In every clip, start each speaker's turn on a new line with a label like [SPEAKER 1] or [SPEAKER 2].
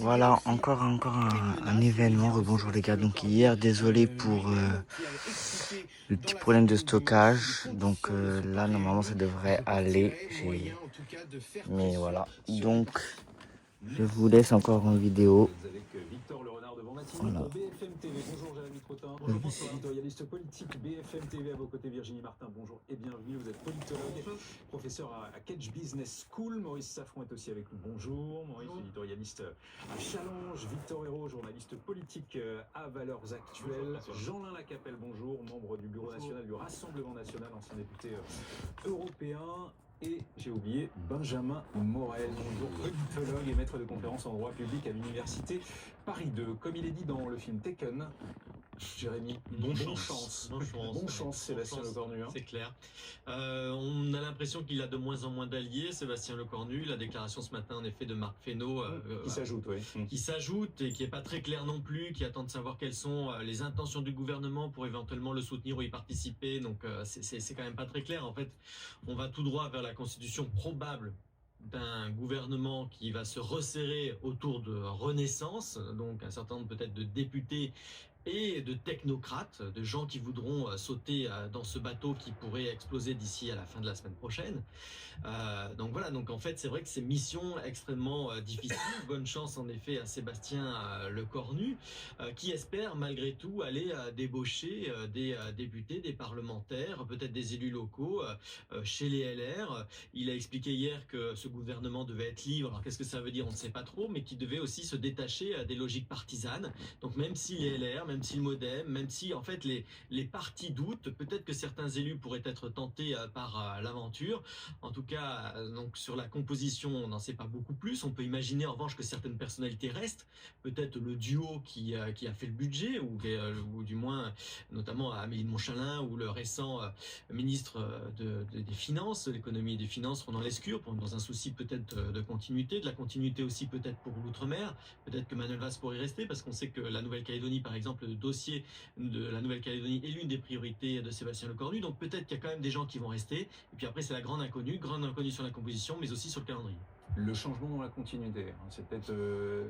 [SPEAKER 1] Voilà, encore un événement. Rebonjour les gars. Donc hier, désolé pour le petit problème de stockage. Donc là, normalement, ça devrait aller. Mais voilà. Donc, je vous laisse encore en vidéo.
[SPEAKER 2] Avec Victor Le Renard devant Matignon
[SPEAKER 1] Voilà.
[SPEAKER 2] pour BFM TV. Bonjour Jérémy Trottin. Bonjour François, éditorialiste politique BFM TV. À vos côtés Virginie Martin. Bonjour et bienvenue. Vous êtes politologue, professeur à Kedge Business School. Maurice Safran est aussi avec nous. Bonjour. Maurice, éditorialiste à Challenge. Victor Hérault, journaliste politique à Valeurs Actuelles. Jean-Lin Lacapelle, bonjour. Membre du Bureau national du Rassemblement national, ancien député européen. Et j'ai oublié Benjamin Morel, bonjour, politologue et maître de conférences en droit public à l'université Paris 2. Comme il est dit dans le film Taken, Jérémy, bon chance, Sébastien Lecornu.
[SPEAKER 3] C'est clair. On a l'impression qu'il a de moins en moins d'alliés, Sébastien Lecornu. La déclaration ce matin, en effet, de Marc Fesneau,
[SPEAKER 2] qui s'ajoute, oui.
[SPEAKER 3] Qui s'ajoute et qui n'est pas très clair non plus, qui attend de savoir quelles sont les intentions du gouvernement pour éventuellement le soutenir ou y participer. Donc c'est quand même pas très clair. En fait, on va tout droit vers la constitution probable d'un gouvernement qui va se resserrer autour de Renaissance, donc un certain nombre peut-être de députés et de technocrates, de gens qui voudront sauter dans ce bateau qui pourrait exploser d'ici à la fin de la semaine prochaine. Donc voilà, donc en fait c'est vrai que c'est mission extrêmement difficile. Bonne chance en effet à Sébastien Lecornu, qui espère malgré tout aller débaucher des députés, des parlementaires, peut-être des élus locaux chez les LR. Il a expliqué hier que ce gouvernement devait être libre. Alors qu'est-ce que ça veut dire, on ne sait pas trop, mais qu'il devait aussi se détacher des logiques partisanes. Donc même si les LR, même si le MoDem, même si en fait les partis doutent, peut-être que certains élus pourraient être tentés par l'aventure. En tout cas, donc sur la composition, on n'en sait pas beaucoup plus. On peut imaginer en revanche que certaines personnalités restent. Peut-être le duo qui a fait le budget, ou du moins notamment Amélie de Montchalin, ou le récent ministre des Finances, de l'économie et des Finances, Ronan Lescure, dans un souci peut-être de continuité, de la continuité aussi peut-être pour l'outre-mer. Peut-être que Manuel Valls pourrait y rester, parce qu'on sait que la Nouvelle-Calédonie, par exemple, le dossier de la Nouvelle-Calédonie est l'une des priorités de Sébastien Lecornu. Donc peut-être qu'il y a quand même des gens qui vont rester. Et puis après, c'est la grande inconnue sur la composition, mais aussi sur le calendrier.
[SPEAKER 2] Le changement dans la continuité, c'est peut-être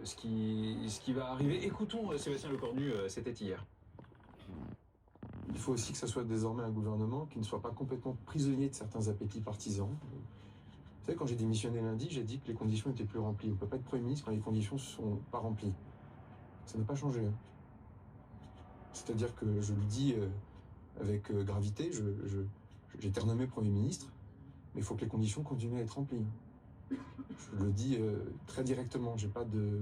[SPEAKER 2] ce qui va arriver. Écoutons Sébastien Lecornu, c'était hier.
[SPEAKER 4] Il faut aussi que ce soit désormais un gouvernement qui ne soit pas complètement prisonnier de certains appétits partisans. Vous savez, quand j'ai démissionné lundi, j'ai dit que les conditions étaient plus remplies. On ne peut pas être Premier ministre quand les conditions ne sont pas remplies. Ça n'a pas changé. C'est-à-dire que je le dis avec gravité, j'ai été renommé Premier ministre, mais il faut que les conditions continuent à être remplies. Je le dis très directement, j'ai pas de